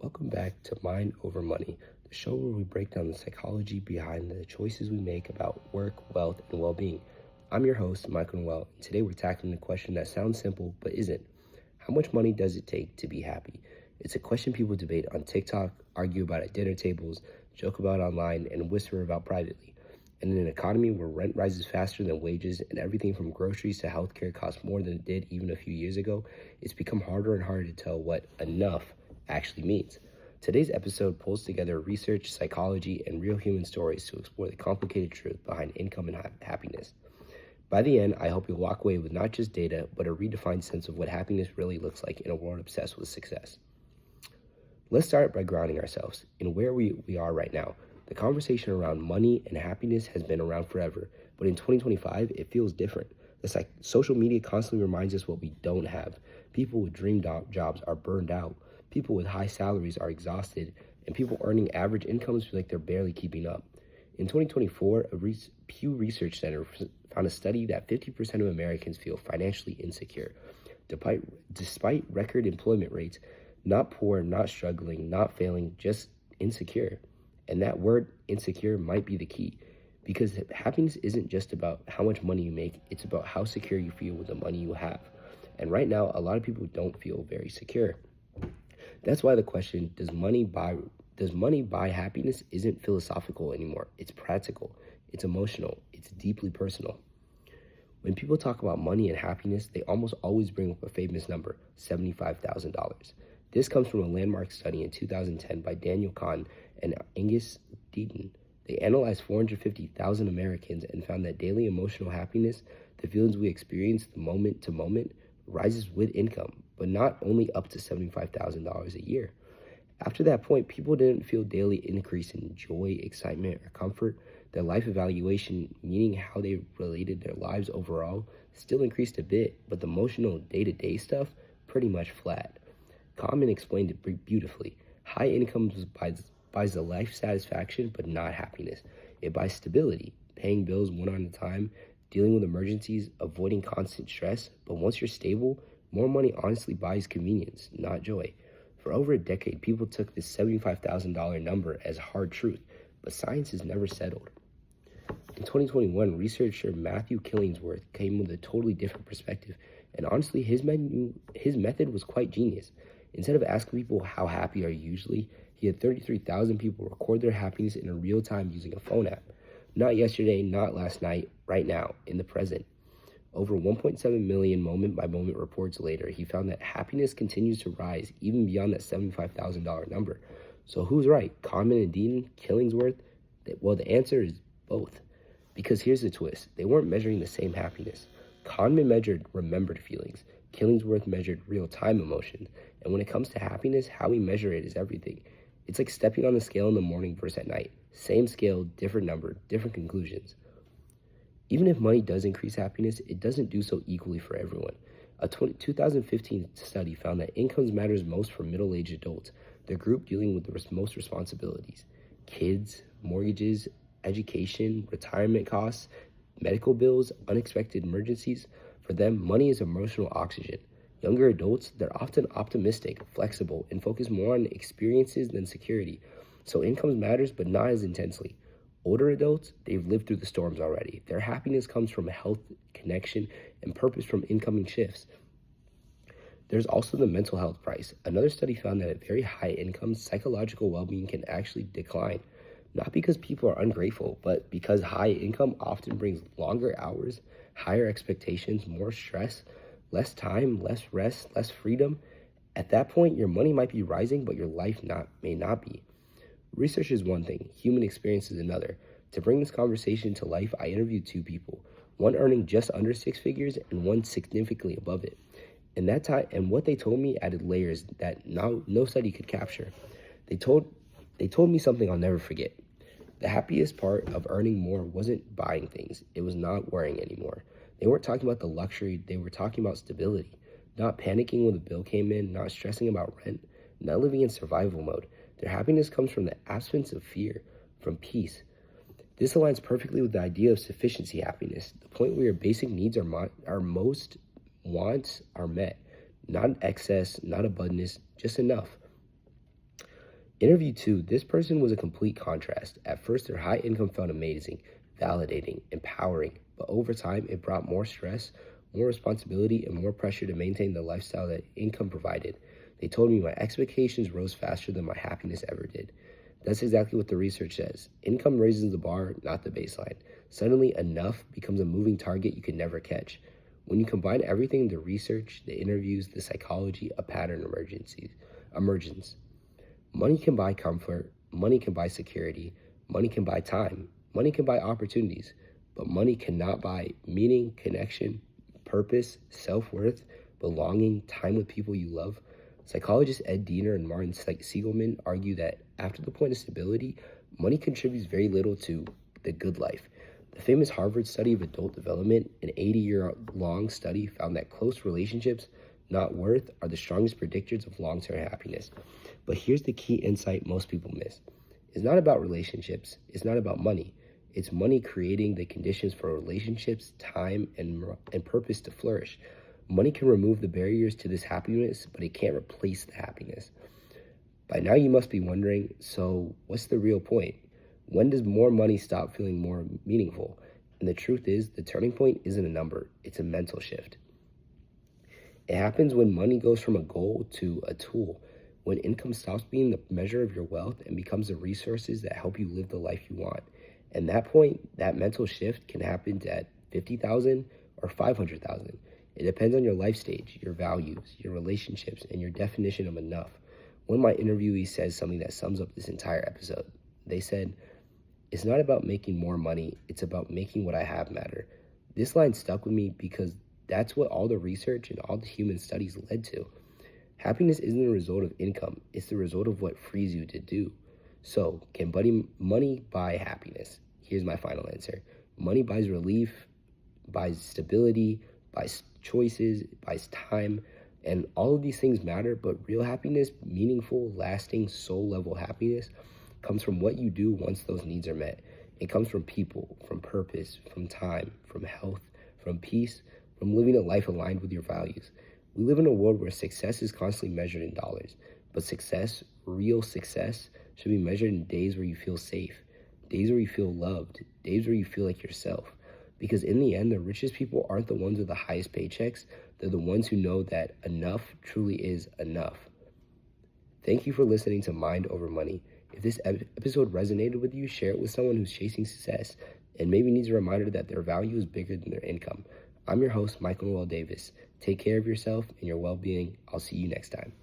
Welcome back to Mind Over Money, the show where we break down the psychology behind the choices we make about work, wealth, and well-being. I'm your host, Michael Noel, and today we're tackling a question that sounds simple but isn't. How much money does it take to be happy? It's a question people debate on TikTok, argue about at dinner tables, joke about online, and whisper about privately. And in an economy where rent rises faster than wages and everything from groceries to healthcare costs more than it did even a few years ago, it's become harder and harder to tell what enough actually means. Today's episode pulls together research, psychology, and real human stories to explore the complicated truth behind income and happiness. By the end, I hope you'll walk away with not just data, but a redefined sense of what happiness really looks like in a world obsessed with success. Let's start by grounding ourselves in where we are right now. The conversation around money and happiness has been around forever, but in 2025, it feels different. It's like social media constantly reminds us what we don't have. People with dream jobs are burned out. People with high salaries are exhausted, and people earning average incomes feel like they're barely keeping up. In 2024, a Pew Research Center found a study that 50% of Americans feel financially insecure. Despite record employment rates, not poor, not struggling, not failing, just insecure. And that word insecure might be the key, because happiness isn't just about how much money you make, it's about how secure you feel with the money you have. And right now, a lot of people don't feel very secure. That's why the question, does money buy happiness, isn't philosophical anymore. It's practical, it's emotional, it's deeply personal. When people talk about money and happiness, they almost always bring up a famous number, $75,000. This comes from a landmark study in 2010 by Daniel Kahn and Angus Deaton. They analyzed 450,000 Americans and found that daily emotional happiness, the feelings we experience the moment to moment, rises with income, but not only up to $75,000 a year. After that point, people didn't feel daily increase in joy, excitement, or comfort. Their life evaluation, meaning how they related their lives overall, still increased a bit, but the emotional day-to-day stuff pretty much flat. Kahneman explained it beautifully. High incomes buys the life satisfaction, but not happiness. It buys stability, paying bills one at a time, dealing with emergencies, avoiding constant stress. But once you're stable, more money honestly buys convenience, not joy. For over a decade, people took this $75,000 number as hard truth, but science has never settled. In 2021, researcher Matthew Killingsworth came with a totally different perspective, and honestly, his method was quite genius. Instead of asking people how happy are you usually, he had 33,000 people record their happiness in a real time using a phone app. Not yesterday, not last night, right now, in the present. Over 1.7 million moment-by-moment reports later, he found that happiness continues to rise even beyond that $75,000 number. So who's right, Kahneman and Deaton, Killingsworth? Well, the answer is both. Because here's the twist. They weren't measuring the same happiness. Kahneman measured remembered feelings. Killingsworth measured real-time emotions. And when it comes to happiness, how we measure it is everything. It's like stepping on the scale in the morning versus at night. Same scale, different number, different conclusions. Even if money does increase happiness, it doesn't do so equally for everyone. A 2015 study found that incomes matters most for middle-aged adults, the group dealing with the most responsibilities. Kids, mortgages, education, retirement costs, medical bills, unexpected emergencies. For them, money is emotional oxygen. Younger adults, they're often optimistic, flexible, and focus more on experiences than security. So income matters, but not as intensely. Older adults, they've lived through the storms already. Their happiness comes from health, connection, and purpose from incoming shifts. There's also the mental health price. Another study found that at very high incomes, psychological well-being can actually decline. Not because people are ungrateful, but because high income often brings longer hours, higher expectations, more stress, less time, less rest, less freedom. At that point, your money might be rising, but your life may not be. Research is one thing, human experience is another. To bring this conversation to life, I interviewed two people, one earning just under six figures and one significantly above it. And what they told me added layers that no study could capture. They told me something I'll never forget. The happiest part of earning more wasn't buying things. It was not worrying anymore. They weren't talking about the luxury, they were talking about stability. Not panicking when the bill came in, not stressing about rent, not living in survival mode. Their happiness comes from the absence of fear, from peace. This aligns perfectly with the idea of sufficiency happiness, the point where your basic needs our most wants are met. Not excess, not abundance, just enough. Interview 2, this person was a complete contrast. At first, their high income felt amazing, validating, empowering, but over time, it brought more stress, more responsibility, and more pressure to maintain the lifestyle that income provided. They told me my expectations rose faster than my happiness ever did. That's exactly what the research says. Income raises the bar, not the baseline. Suddenly, enough becomes a moving target you can never catch. When you combine everything, the research, the interviews, the psychology, a pattern emergence. Money can buy comfort, money can buy security, money can buy time, money can buy opportunities, but money cannot buy meaning, connection, purpose, self-worth, belonging, time with people you love. Psychologists Ed Diener and Martin Siegelman argue that after the point of stability, money contributes very little to the good life. The famous Harvard study of adult development, an 80-year-long study, found that close relationships, not worth, are the strongest predictors of long-term happiness. But here's the key insight most people miss. It's not about relationships. It's not about money. It's money creating the conditions for relationships, time, and purpose to flourish. Money can remove the barriers to this happiness, but it can't replace the happiness. By now you must be wondering, so what's the real point? When does more money stop feeling more meaningful? And the truth is, the turning point isn't a number. It's a mental shift. It happens when money goes from a goal to a tool, when income stops being the measure of your wealth and becomes the resources that help you live the life you want. And that point, that mental shift can happen at 50,000 or 500,000. It depends on your life stage, your values, your relationships, and your definition of enough. One of my interviewees says something that sums up this entire episode. They said, "It's not about making more money, it's about making what I have matter." This line stuck with me because that's what all the research and all the human studies led to. Happiness isn't the result of income, it's the result of what frees you to do. So, can money buy happiness? Here's my final answer. Money buys relief, buys stability, buys choices, buys time, and all of these things matter, but real happiness, meaningful, lasting, soul-level happiness, comes from what you do once those needs are met. It comes from people, from purpose, from time, from health, from peace, from living a life aligned with your values. We live in a world where success is constantly measured in dollars, but success, real success, should be measured in days where you feel safe, days where you feel loved, days where you feel like yourself. Because in the end, the richest people aren't the ones with the highest paychecks, they're the ones who know that enough truly is enough. Thank you for listening to Mind Over Money. If this episode resonated with you, share it with someone who's chasing success and maybe needs a reminder that their value is bigger than their income. I'm your host, Michael Noel Davis. Take care of yourself and your well-being. I'll see you next time.